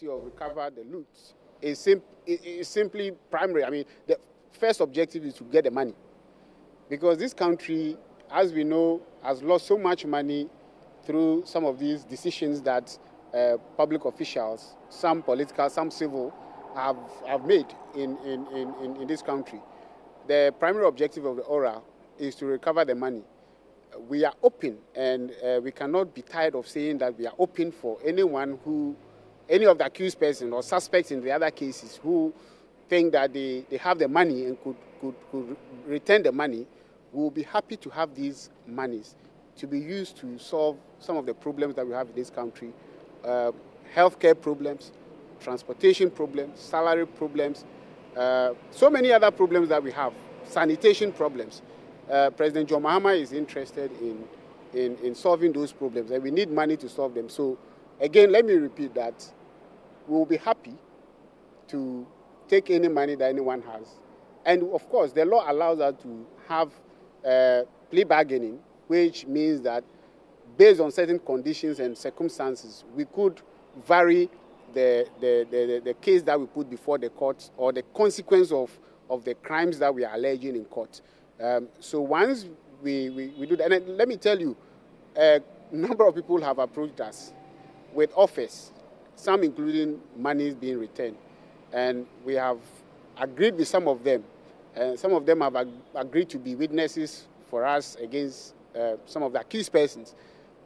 policy of recover the loot is simply primary. I mean, the first objective is to get the money. Because this country, as we know, has lost so much money through some of these decisions that public officials, some political, some civil, have made in this country. The primary objective of the ORA is to recover the money. We are open, and we cannot be tired of saying that we are open for anyone who, any of the accused persons or suspects in the other cases who think that they have the money and could return the money. We will be happy to have these monies to be used to solve some of the problems that we have in this country. Healthcare problems, transportation problems, salary problems, so many other problems that we have, sanitation problems. President John Mahama is interested in solving those problems, and we need money to solve them. So, again, let me repeat that we will be happy to take any money that anyone has. And, of course, the law allows us to have plea bargaining, which means that based on certain conditions and circumstances, we could vary the case that we put before the court or the consequence of the crimes that we are alleging in court. So once we do that, and let me tell you, a number of people have approached us with offers, some including monies being returned. And we have agreed with some of them. Some of them have agreed to be witnesses for us against some of the accused persons.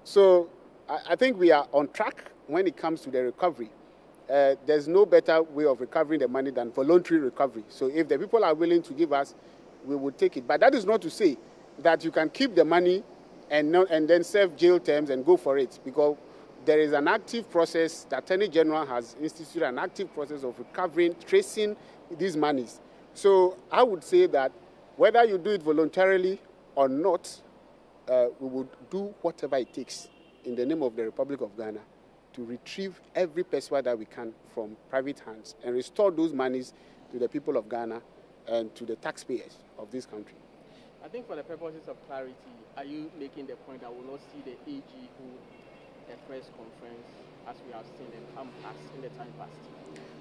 So I think we are on track when it comes to the recovery. There's no better way of recovering the money than voluntary recovery. So if the people are willing to give us, we will take it. But that is not to say that you can keep the money and then serve jail terms and go for it, because there is an active process. The Attorney General has instituted an active process of recovering, tracing these monies. So I would say that whether you do it voluntarily or not, we would do whatever it takes in the name of the Republic of Ghana to retrieve every pesewa that we can from private hands and restore those monies to the people of Ghana and to the taxpayers of this country. I think for the purposes of clarity, are you making the point that we will not see the AG hold a press conference as we have seen them come past in the time past?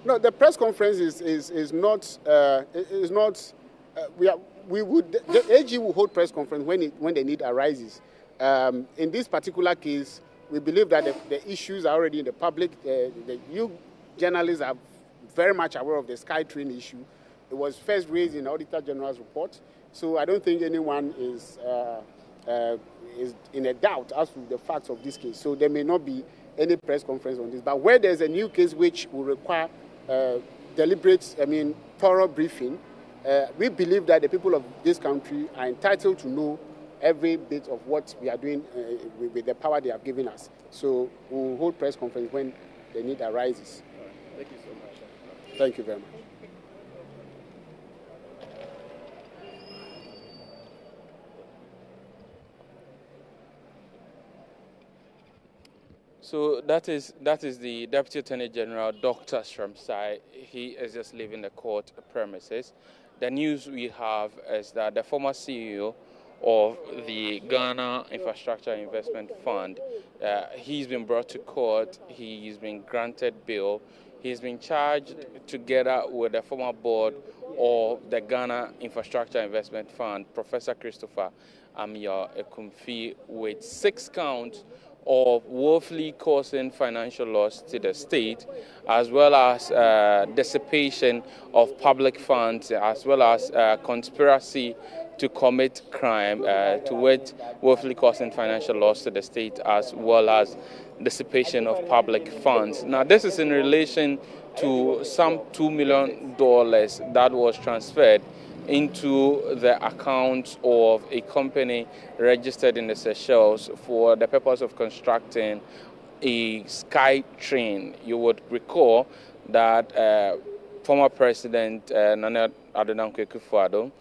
No, the press conference is not. The AG will hold press conference when the need arises. In this particular case, we believe that the issues are already in the public. You journalists are very much aware of the SkyTrain issue. It was first raised in the Auditor General's report, so I don't think anyone is in a doubt as to the facts of this case. So there may not be any press conference on this. But where there's a new case which will require thorough briefing, we believe that the people of this country are entitled to know every bit of what we are doing with the power they have given us. So we'll hold press conference when the need arises. Thank you so much. Thank you very much. So that is the Deputy Attorney General, Dr. Shramsai. He is just leaving the court premises. The news we have is that the former CEO of the Ghana Infrastructure Investment Fund, he's been brought to court. He's been granted bail. He's been charged together with the former board of the Ghana Infrastructure Investment Fund, Professor Christopher Akumfi, with 6 counts of woefully causing financial loss to the state, as well as dissipation of public funds, as well as conspiracy to commit crime, to which woefully causing financial loss to the state, as well as dissipation of public funds. Now, this is in relation to some $2 million that was transferred into the account of a company registered in the Seychelles for the purpose of constructing a SkyTrain. You would recall that former President Nana Addo Dankwa Akufo-Addo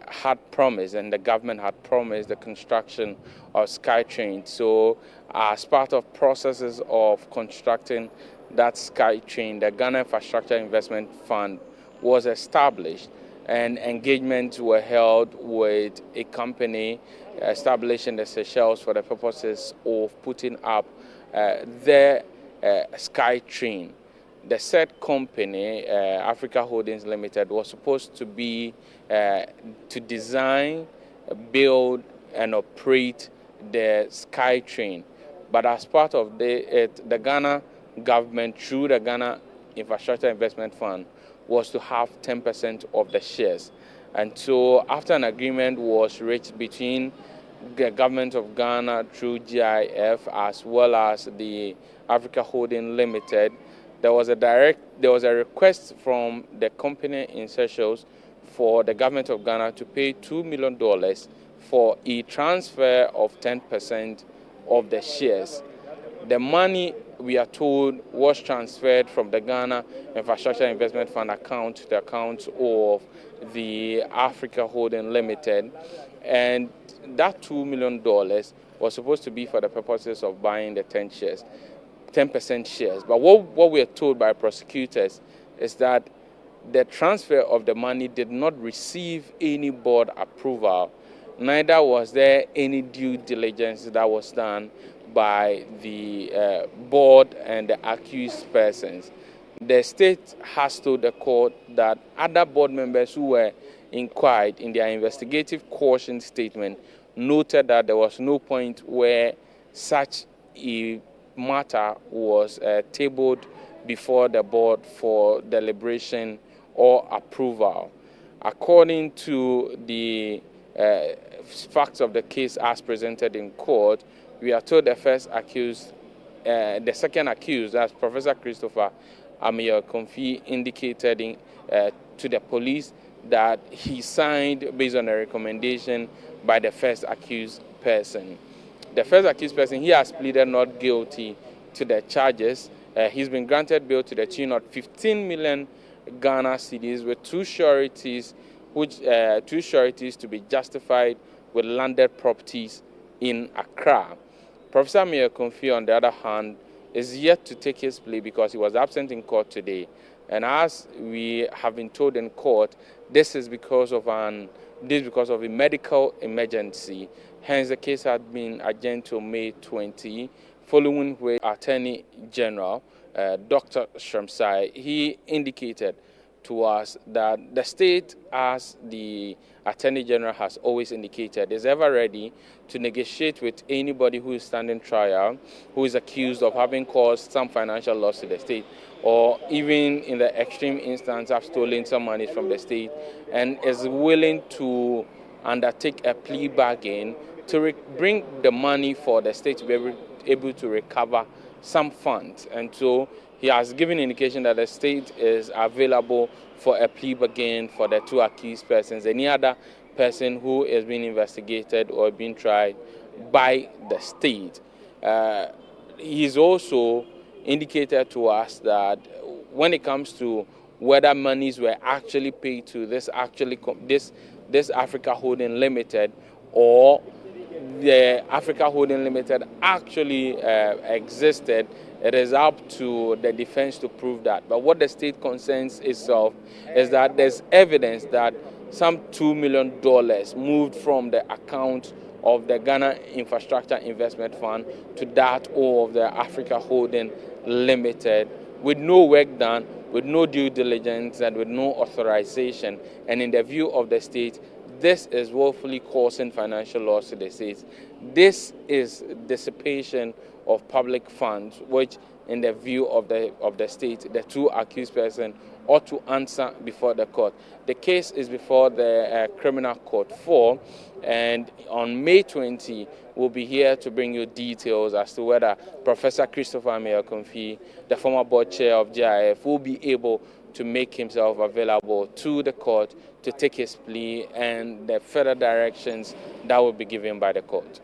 had promised, and the government had promised, the construction of SkyTrain. So as part of processes of constructing that SkyTrain, the Ghana Infrastructure Investment Fund was established, and engagements were held with a company established in the Seychelles for the purposes of putting up their SkyTrain. the said company, Africa Holdings Limited, was supposed to be to design, build, and operate the SkyTrain. But as part of the Ghana government, through the Ghana Infrastructure Investment Fund, was to have 10% of the shares. And so after an agreement was reached between the government of Ghana through GIIF as well as the Africa Holding Limited, there was a request from the company in Seychelles for the government of Ghana to pay $2 million for a transfer of 10% of the shares. The money, we are told, was transferred from the Ghana Infrastructure Investment Fund account to the account of the Africa Holding Limited, and that $2 million was supposed to be for the purposes of buying the 10% shares. But what we are told by prosecutors is that the transfer of the money did not receive any board approval, neither was there any due diligence that was done by the board and the accused persons. The state has told the court that other board members who were inquired in their investigative caution statement noted that there was no point where such a matter was tabled before the board for deliberation or approval. According to the facts of the case as presented in court, we are told the second accused, that's Professor Christopher Akumfi, indicated to the police that he signed based on a recommendation by the first accused person. The first accused person, he has pleaded not guilty to the charges. He's been granted bail to the tune of 15 million Ghana cedis with two sureties to be justified with landed properties in Accra. Professor Akumfi, on the other hand, is yet to take his plea because he was absent in court today. And as we have been told in court, this is because of a medical emergency. Hence, the case had been adjourned to May 20, following which Attorney General Dr. Shremsai, he indicated to us that the state, as the Attorney General has always indicated, is ever ready to negotiate with anybody who is standing trial, who is accused of having caused some financial loss to the state, or even in the extreme instance have stolen some money from the state, and is willing to undertake a plea bargain to bring the money for the state to be able to recover some funds. And so he has given indication that the state is available for a plea bargain for the two accused persons, any other person who is being investigated or being tried by the state. He's also indicated to us that when it comes to whether monies were actually paid to this Africa Holding Limited, or the Africa Holding Limited actually existed, it is up to the defense to prove that. But what the state concerns itself is that there's evidence that some $2 million moved from the account of the Ghana Infrastructure Investment Fund to that of the Africa Holding Limited, with no work done, with no due diligence, and with no authorization. And in the view of the state, this is woefully causing financial loss to the states. This is dissipation of public funds, which, in the view of the state, the two accused persons ought to answer before the court. The case is before the Criminal Court 4, and on May 20, we'll be here to bring you details as to whether Professor Christopher Akumfi, the former board chair of GIIF, will be able to make himself available to the court to take his plea and the further directions that will be given by the court.